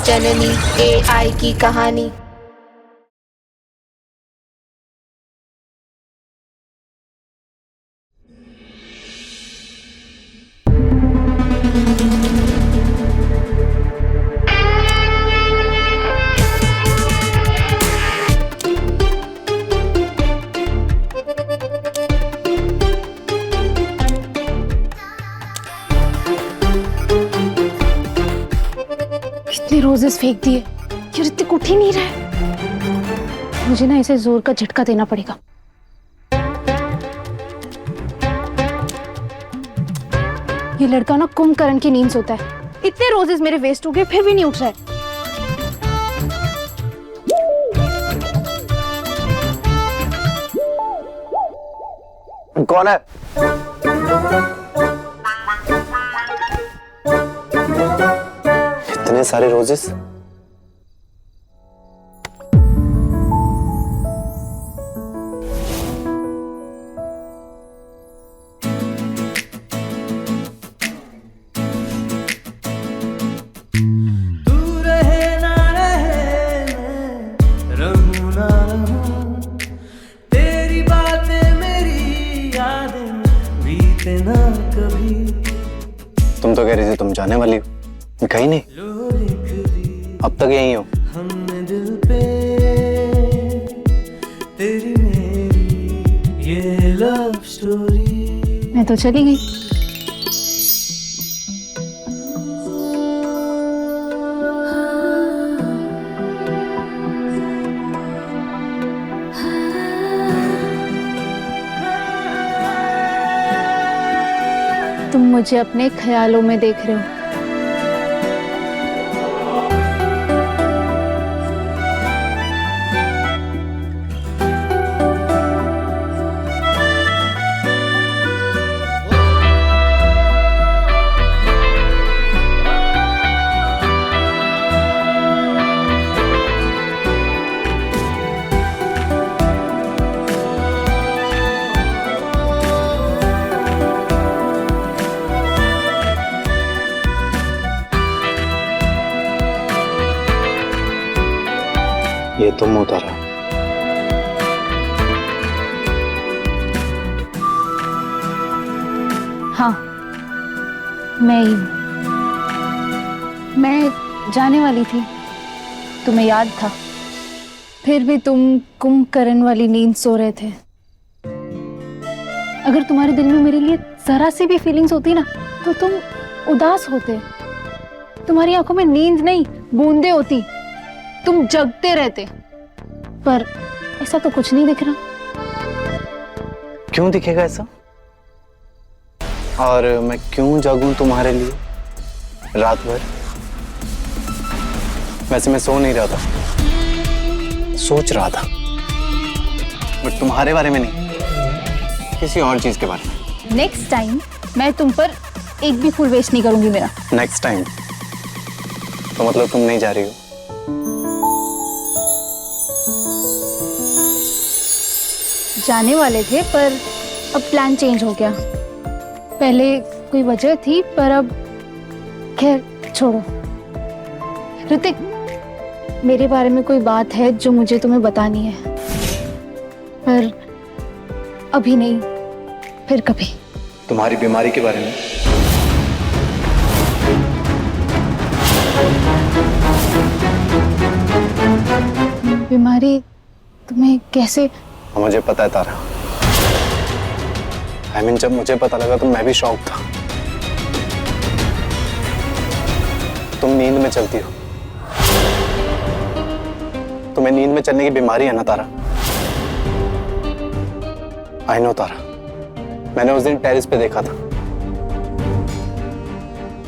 जननी AI की कहानी। इतने रोजेस फेंक दिए, ये ऋतिक उठ ही नहीं रहा है। मुझे ना इसे जोर का झटका देना पड़ेगा। ये लड़का ना कुंभकर्ण की नींद सोता है। इतने रोजेस मेरे वेस्ट हो गए, फिर भी नहीं उठ रहा है। कौन है? इतने सारे रोजेस। तुम तो कह रही थी तुम जाने वाली हो, कहीं नहीं, अब तक यहीं हो। मैं तो चली गई। तुम मुझे अपने ख्यालों में देख रहे हो। ये तुम हो तारा? हाँ, मैं ही हूँ। मैं जाने वाली थी, तुम्हें याद था, फिर भी तुम कुंभकर्ण वाली नींद सो रहे थे। अगर तुम्हारे दिल में मेरे लिए जरा सी भी फीलिंग्स होती ना, तो तुम उदास होते। तुम्हारी आंखों में नींद नहीं, बूंदे होती। तुम जगते रहते, पर ऐसा तो कुछ नहीं दिख रहा। क्यों दिखेगा ऐसा? और मैं क्यों जागूं तुम्हारे लिए रात भर? वैसे मैं सो नहीं रहा था, सोच रहा था, बट तुम्हारे बारे में नहीं, किसी और चीज के बारे में। नेक्स्ट टाइम मैं तुम पर एक भी फूल वेस्ट नहीं करूंगी मेरा। नेक्स्ट टाइम तो मतलब तुम नहीं जा रही हो? जाने वाले थे, पर अब प्लान चेंज हो गया। पहले कोई वजह थी, पर अब खैर छोड़ो। ऋतिक, मेरे बारे में कोई बात है जो मुझे तुम्हें बतानी है, पर अभी नहीं, फिर कभी। तुम्हारी बीमारी के बारे में? बीमारी? तुम्हें कैसे? मुझे पता है तारा। जब मुझे पता लगा तो मैं भी शॉक था। तुम नींद में चलती हो, तुम्हें नींद में चलने की बीमारी है ना तारा? आई नो तारा, मैंने उस दिन टेरेस पे देखा था।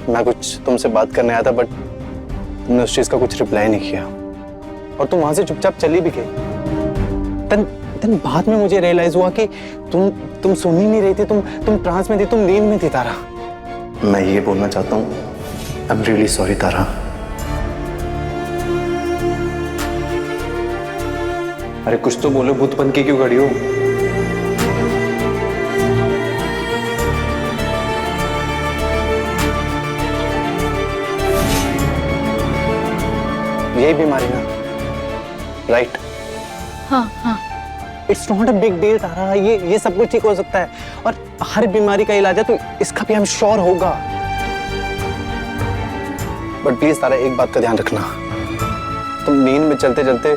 मैं कुछ तुमसे बात करने आया था, बट तुमने उस चीज का कुछ रिप्लाई नहीं किया और तुम वहां से चुपचाप चली भी गई। तन बाद में मुझे रियलाइज हुआ कि तुम सुन ही नहीं रही थी, तुम ट्रांस में थी, तुम नींद में थी तारा। मैं ये बोलना चाहता हूँ, आई एम रियली सॉरी तारा। अरे कुछ तो बोलो, भूत बन के क्यों खड़ी हो? यही बीमारी ना, राइट? हाँ हाँ। It's not a big deal Tara, ये सब कुछ ठीक हो सकता है और हर बीमारी का इलाज है, तो इसका भी हम श्योर होगा। बट प्लीज तारा, एक बात का ध्यान रखना, तुम नींद में चलते चलते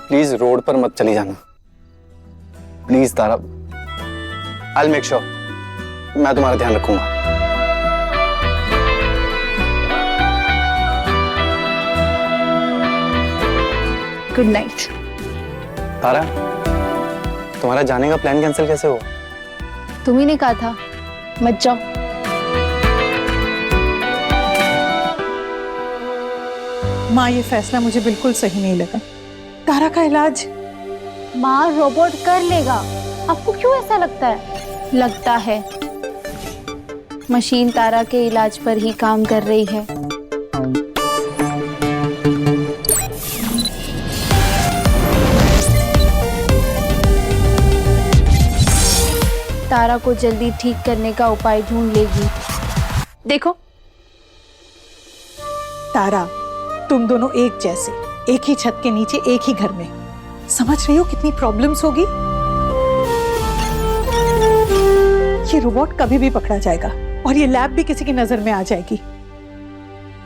प्लीज रोड पर मत चली जाना, please Tara. I will make sure, मैं तुम्हारा ध्यान रखूंगा। Good night. तारा, तुम्हारा जाने का प्लान कैंसिल कैसे हुआ? तुम्ही ने कहा था मत जाओ। माँ, ये फैसला मुझे बिल्कुल सही नहीं लगा। तारा का इलाज माँ रोबोट कर लेगा। आपको क्यों ऐसा लगता है? लगता है मशीन तारा के इलाज पर ही काम कर रही है। तारा को जल्दी ठीक करने का उपाय ढूंढ लेगी। देखो तारा, तुम दोनों एक जैसे, एक ही छत के नीचे, एक ही घर में, समझ रही हो कितनी प्रॉब्लम्स होगी? ये रोबोट कभी भी पकड़ा जाएगा और ये लैब भी किसी की नजर में आ जाएगी।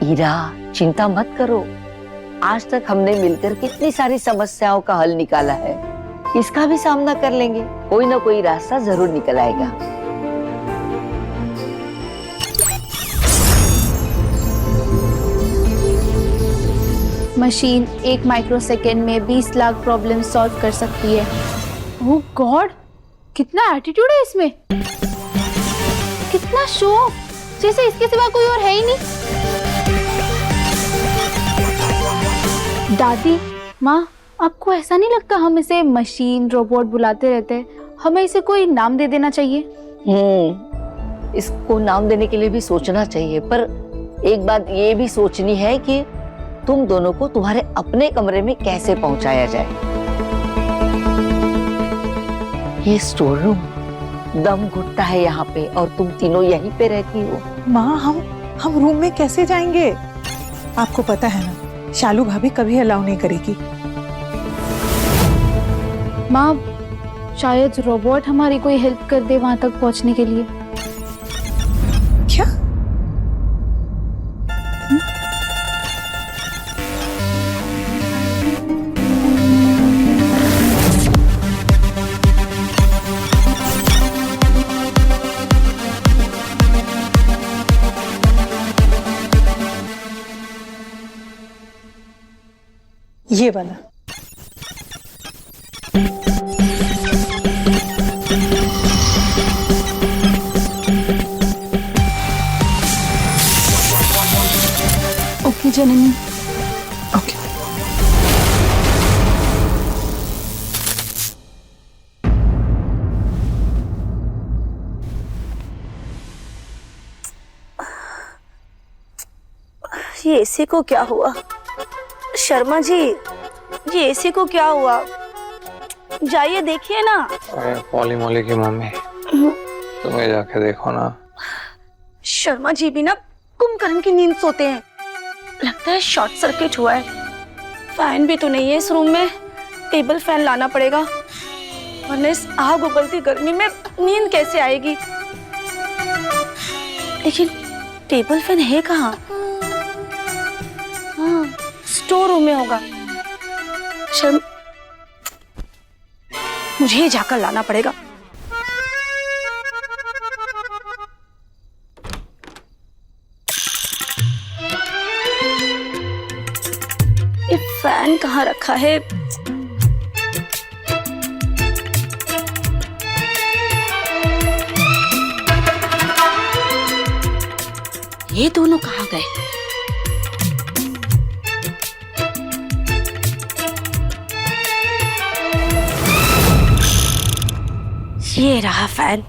ईरा, चिंता मत करो। आज तक हमने मिलकर कितनी सारी समस्याओं का हल निकाला है, इसका भी सामना कर लेंगे। कोई ना कोई रास्ता जरूर निकल आएगा। मशीन 1 माइक्रोसेकेंड में 20 लाख प्रॉब्लम सॉल्व कर सकती है। ओह गॉड, कितना एटीट्यूड है इसमें, कितना शो ऑफ, जैसे इसके सिवा कोई और है ही नहीं। दादी, माँ, आपको ऐसा नहीं लगता हम इसे मशीन रोबोट बुलाते रहते हैं? हमें इसे कोई नाम दे देना चाहिए। इसको नाम देने के लिए भी सोचना चाहिए, पर एक बात ये भी सोचनी है कि तुम दोनों को तुम्हारे अपने कमरे में कैसे पहुंचाया जाए। ये स्टोर रूम दम घुटता है यहाँ पे, और तुम तीनों यहीं पे रहती हो। माँ, हम रूम में कैसे जाएंगे? आपको पता है ना, शालू भाभी कभी अलाउ नहीं करेगी। माँ, शायद रोबोट हमारी कोई हेल्प कर दे वहां तक पहुंचने के लिए। क्या? ये वाला। ओके जननी। ओके। ये एसी को क्या हुआ? शर्मा जी, ये एसी को क्या हुआ? जाइए देखिए ना। अरे पॉली मोली की मम्मी, तुम्हें जाके देखो ना। शर्मा जी भी ना कुंभकर्ण की नींद सोते हैं, लगता है शॉर्ट सर्किट हुआ है। फैन भी तो नहीं है इस रूम में, टेबल फैन लाना पड़ेगा, वरना इस आग उबलती गर्मी में नींद कैसे आएगी? लेकिन टेबल फैन है कहाँ? हाँ, स्टोर रूम में होगा। मुझे ही जाकर लाना पड़ेगा। ये फैन कहाँ रखा है? ये दोनों कहाँ गए? ये रहा फैन।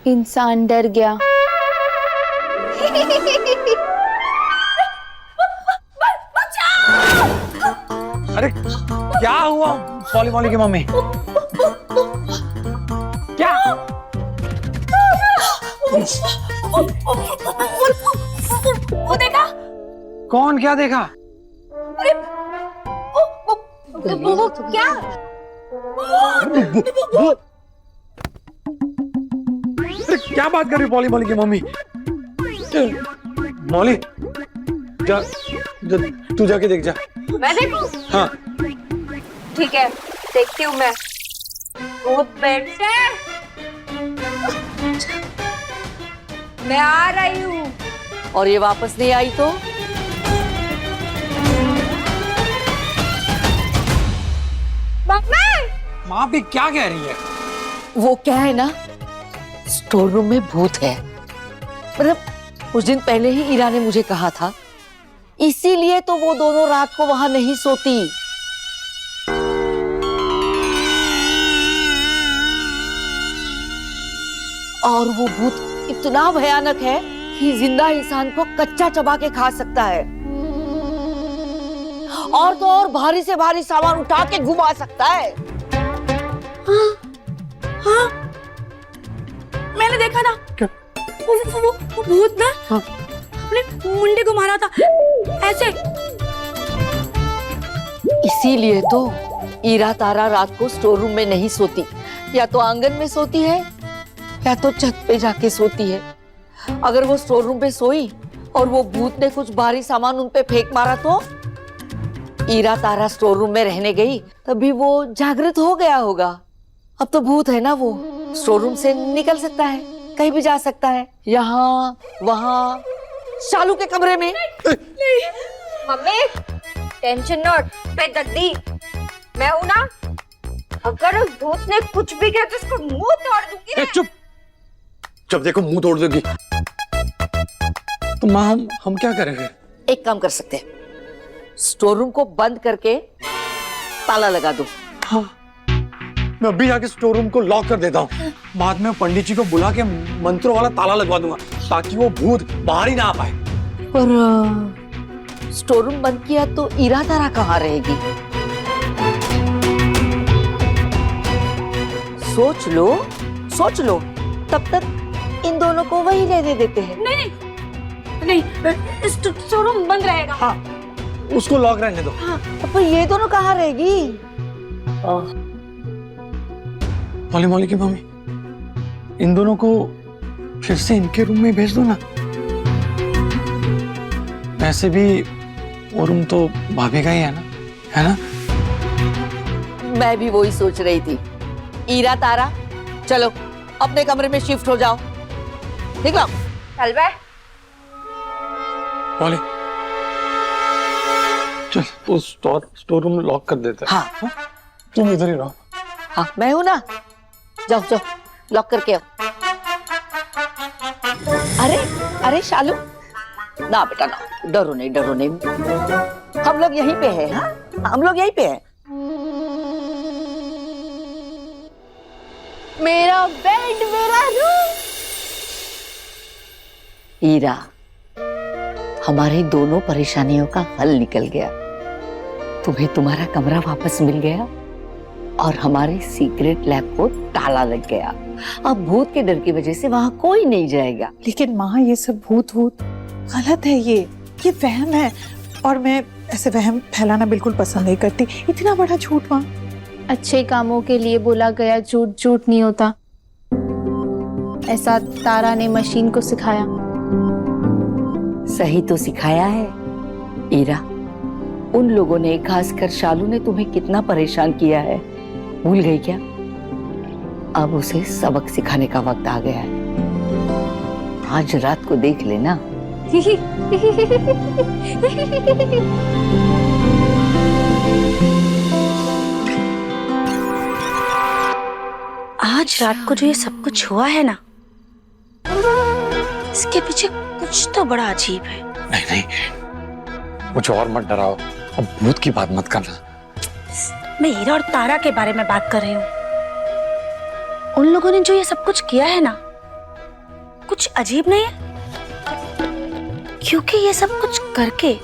इंसान डर गया। अरे क्या हुआ पॉली मॉली की मम्मी? क्या? वो देखा? कौन क्या देखा? वो क्या? अरे क्या बात कर रही पॉली मॉली की मम्मी? मॉली तू जाके देख जा। मैं देखूं? हाँ ठीक है, देखती हूँ मैं। भूत बैठे, मैं आ रही हूँ। और ये वापस नहीं आई तो? माँ भी क्या कह रही है? वो क्या है ना, स्टोर रूम में भूत है। मतलब कुछ दिन पहले ही ईरा ने मुझे कहा था, इसीलिए तो वो दोनों रात को वहां नहीं सोती। और वो भूत इतना भयानक है कि जिंदा इंसान को कच्चा चबा के खा सकता है, और तो और भारी से भारी सामान उठा के घुमा सकता है। हाँ, मैंने देखा था। वो भूत ना अपने मुंडे को मारा था ऐसे। इसीलिए तो ईरा तारा रात को स्टोर रूम में नहीं सोती, या तो आंगन में सोती है या तो छत पे जाके सोती है। अगर वो स्टोर रूम पे सोई और वो भूत ने कुछ भारी सामान उन पे फेंक मारा तो ईरा तारा स्टोर रूम में रहने गई, तभी वो जागृत हो गया होगा। अब तो भूत है ना, वो स्टोर रूम से निकल सकता है, कहीं भी जा सकता है, यहाँ वहाँ, शालू के कमरे में। मम्मी टेंशन नॉट, मैं दद्दी, मैं हूं ना। अगर उस भूत ने कुछ भी किया तो उसको मुंह तोड़ दूंगी। चुप, जब देखो मुंह तोड़ दोगी। तो माँ हम क्या करेंगे? एक काम कर सकते हैं, स्टोर रूम को बंद करके ताला लगा दो। हाँ, मैं अभी जाके स्टोर रूम को लॉक कर देता हूँ। बाद में पंडित जी को बुला के मंत्रों वाला ताला लगवा दूंगा ताकि वो भूत बाहर ही ना आ पाए। पर स्टोर रूम बंद किया तो ईरा तारा कहाँ रहेगी? सोच लो, तब तक इन दोनों को वही रहने देते हैं। नहीं, स्टोर रूम बंद रहेगा। हाँ, उसको लॉक रहने दो। हाँ। पर ये दोनों कहाँ रहेगी? मॉली मॉली की मम्मी, इन दोनों को फिर से इनके रूम में भेज दो ना। वैसे भी वो रूम तो भाभी का ही है ना? मैं भी वही सोच रही थी। ईरा तारा, चलो अपने कमरे में शिफ्ट हो जाओ, निकलो। चल बे। मॉली चल, वो स्टोर रूम लॉक कर देते हैं। हाँ। तुम इधर ही रहो। हाँ, मैं हूं ना, जाओ लॉक करके आओ। अरे शालू, ना बेटा ना, डरो नहीं, हम लोग यहीं पे हैं। हाँ, हम लोग यहीं पे हैं। मेरा बेड, मेरा रूम। ईरा, हमारी दोनों परेशानियों का हल निकल गया। तुम्हें तुम्हारा कमरा वापस मिल गया और हमारे सीक्रेट लैब को ताला लग गया। अब भूत के डर की वजह से वहां कोई नहीं जाएगा। लेकिन माँ, ये सब भूत गलत है। ये वहम है, और मैं ऐसे वहम फैलाना बिल्कुल पसंद नहीं करती। इतना बड़ा झूठ माँ। अच्छे कामों के लिए बोला गया झूठ झूठ नहीं होता, ऐसा तारा ने मशीन को सिखाया। सही तो सिखाया है ईरा। उन लोगों ने, खासकर शालू ने तुम्हें कितना परेशान किया है, भूल गई क्या? अब उसे सबक सिखाने का वक्त आ गया है। आज रात को देख लेना। आज रात को जो ये सब कुछ हुआ है ना, इसके पीछे कुछ तो बड़ा अजीब है। नहीं, मुझे और मत डराओ। अब भूत की बात मत करना। मैं हीरा और तारा के बारे में बात कर रही हूँ। उन लोगों ने जो ये सब कुछ किया है ना, कुछ अजीब नहीं है? क्योंकि ये सब कुछ करके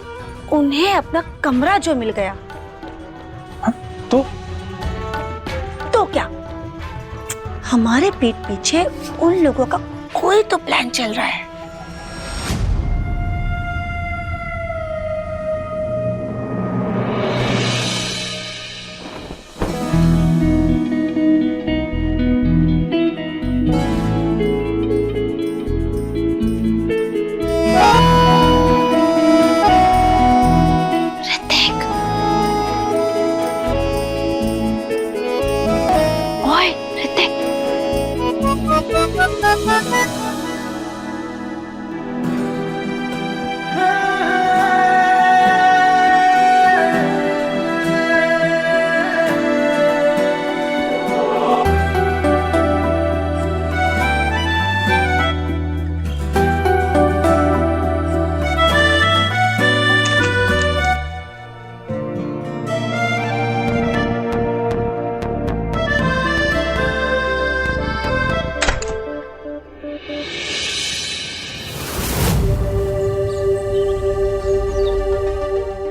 उन्हें अपना कमरा जो मिल गया, तो क्या हमारे पीठ पीछे उन लोगों का कोई तो प्लान चल रहा है।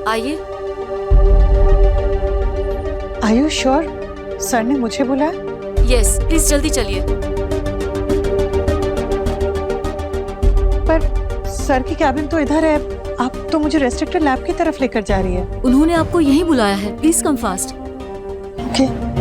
आइए। आर यू श्योर सर ने मुझे बुलाया? यस, प्लीज जल्दी चलिए। पर सर की कैबिन तो इधर है, आप तो मुझे रेस्ट्रिक्टेड लैब की तरफ लेकर जा रही है। उन्होंने आपको यहीं बुलाया है, प्लीज कम फास्ट। ओके।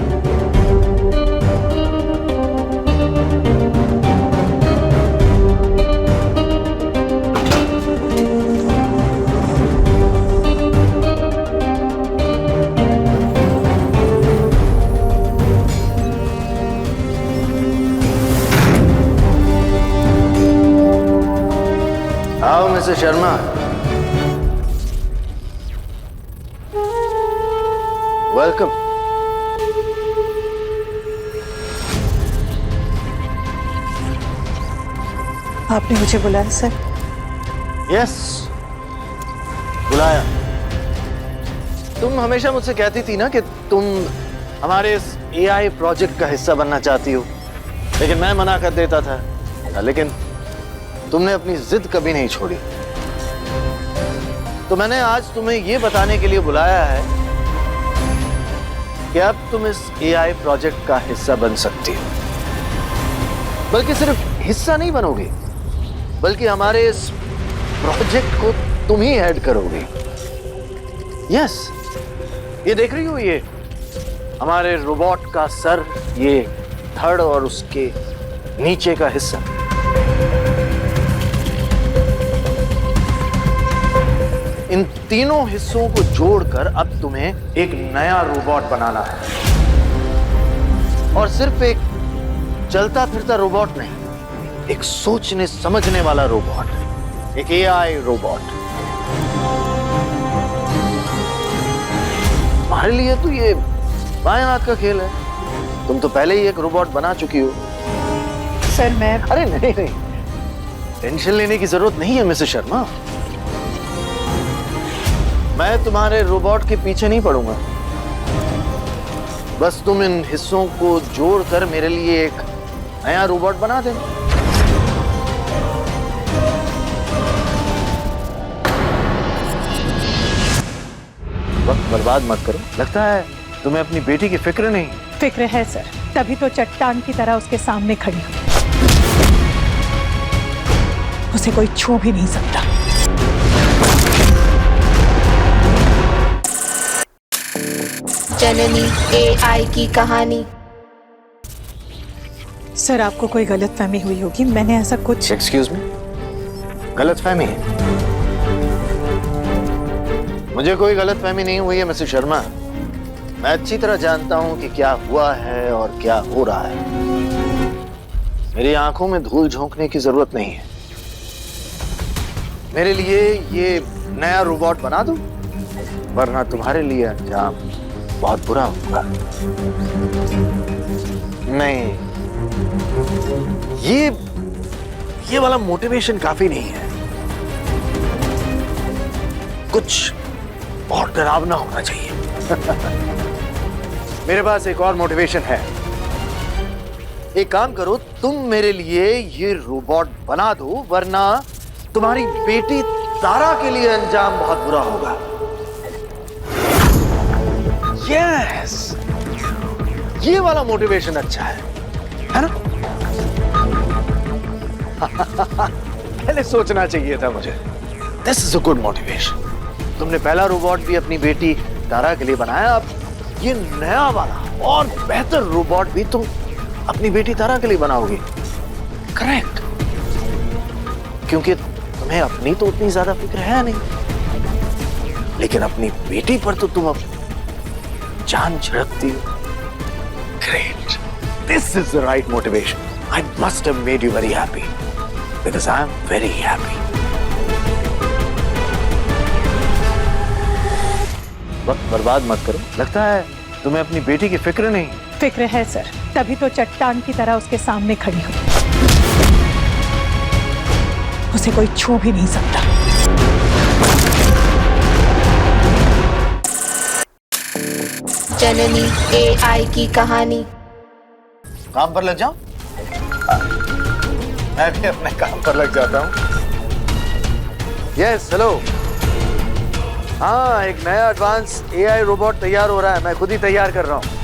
आओ मिस्टर शर्मा। वेलकम। आपने मुझे बुलाया सर? यस, बुलाया। तुम हमेशा मुझसे कहती थी ना कि तुम हमारे इस एआई प्रोजेक्ट का हिस्सा बनना चाहती हो, लेकिन मैं मना कर देता था। लेकिन तुमने अपनी जिद कभी नहीं छोड़ी, तो मैंने आज तुम्हें यह बताने के लिए बुलाया है कि अब तुम इस एआई प्रोजेक्ट का हिस्सा बन सकती हो। बल्कि सिर्फ हिस्सा नहीं बनोगे, बल्कि हमारे इस प्रोजेक्ट को तुम ही हेड करोगे। यस, ये देख रही हो, ये हमारे रोबोट का सर, ये धड़ और उसके नीचे का हिस्सा। इन तीनों हिस्सों को जोड़कर अब तुम्हें एक नया रोबोट बनाना है, और सिर्फ एक चलता फिरता रोबोट नहीं, एक सोचने समझने वाला रोबोट, एक एआई रोबोट। तुम्हारे लिए तो ये बाएं हाथ का खेल है, तुम तो पहले ही एक रोबोट बना चुकी हो। सर मैं अरे नहीं नहीं, टेंशन लेने की जरूरत नहीं है मिसेस शर्मा। मैं तुम्हारे रोबोट के पीछे नहीं पड़ूंगा, बस तुम इन हिस्सों को जोड़कर मेरे लिए एक नया रोबोट बना देना। वक्त बर्बाद मत करो। लगता है तुम्हें अपनी बेटी की फिक्र नहीं। फिक्र है सर, तभी तो चट्टान की तरह उसके सामने खड़ी हूं। उसे कोई छू भी नहीं सकता। जननी एआई की कहानी। सर आपको कोई गलतफहमी हुई होगी, मैंने ऐसा कुछ। एक्सक्यूज मी, गलतफहमी है? मुझे कोई गलतफहमी नहीं हुई है मिसेस शर्मा। मैं अच्छी तरह जानता हूं कि क्या हुआ है और क्या हो रहा है। मेरी आंखों में धूल झोंकने की जरूरत नहीं है। मेरे लिए ये नया रोबोट बना दो, वरना तुम्हारे लिए अंजाम बहुत बुरा होगा। नहीं, ये वाला मोटिवेशन काफी नहीं है, कुछ और डरावना होना चाहिए। मेरे पास एक और मोटिवेशन है। एक काम करो, तुम मेरे लिए ये रोबोट बना दो, वरना तुम्हारी बेटी तारा के लिए अंजाम बहुत बुरा होगा। यस, ये वाला मोटिवेशन अच्छा है ना? पहले सोचना चाहिए था मुझे। This is a good motivation. तुमने पहला रोबोट भी अपनी बेटी तारा के लिए बनाया, अब ये नया वाला और बेहतर रोबोट भी तुम अपनी बेटी तारा के लिए बनाओगी। करेक्ट, क्योंकि तुम्हें अपनी तो उतनी ज्यादा फिक्र है नहीं, लेकिन अपनी बेटी पर तो तुम अब जान छिड़कती हो। Great, this is the right motivation. I must have made you very happy, because I am very happy. वक्त बर्बाद मत करो, लगता है तुम्हें अपनी बेटी की फिक्र नहीं। फिक्र है सर, तभी तो चट्टान की तरह उसके सामने खड़ी हूँ। उसे कोई छू भी नहीं सकता। जननी AI की कहानी। काम पर लग जाओ, मैं भी अपने काम पर लग जाता हूँ। Yes, hello. हाँ, एक नया एडवांस AI रोबोट तैयार हो रहा है, मैं खुद ही तैयार कर रहा हूँ।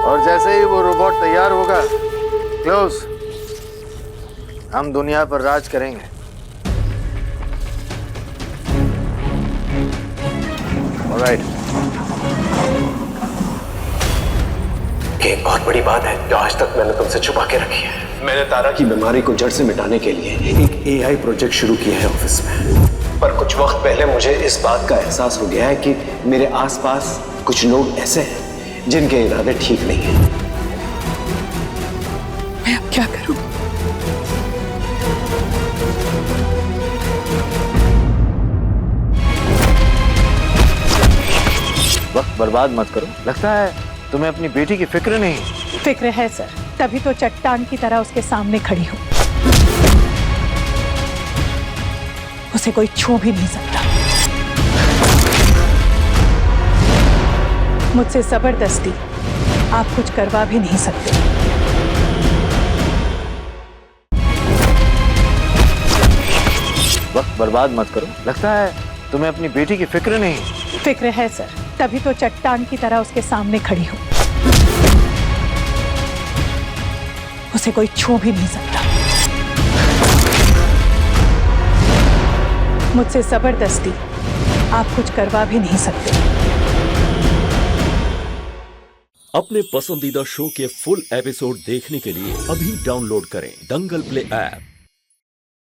और जैसे ही वो रोबोट तैयार होगा, क्लोज, हम दुनिया पर राज करेंगे। ऑलराइट। एक बहुत बड़ी बात है जो आज तक मैंने तुमसे छुपा के रखी है। मैंने तारा की बीमारी को जड़ से मिटाने के लिए एक AI प्रोजेक्ट शुरू किया है ऑफिस में। पर कुछ वक्त पहले मुझे इस बात का एहसास हो गया है कि मेरे आसपास कुछ लोग ऐसे हैं जिनके इरादे ठीक नहीं हैं। मैं अब क्या करूं? वक्त बर्बाद मत करो, लगता है तुम्हें अपनी बेटी की फिक्र नहीं। फिक्र है सर, तभी तो चट्टान की तरह उसके सामने खड़ी हूँ। उसे कोई छू भी नहीं सकता। मुझसे जबरदस्ती आप कुछ करवा भी नहीं सकते। वक्त बर्बाद मत करो, लगता है तुम्हें अपनी बेटी की फिक्र नहीं। फिक्र है सर, तभी तो चट्टान की तरह उसके सामने खड़ी हूँ। उसे कोई छू भी नहीं सकता। मुझसे जबरदस्ती आप कुछ करवा भी नहीं सकते। अपने पसंदीदा शो के फुल एपिसोड देखने के लिए अभी डाउनलोड करें दंगल प्ले ऐप।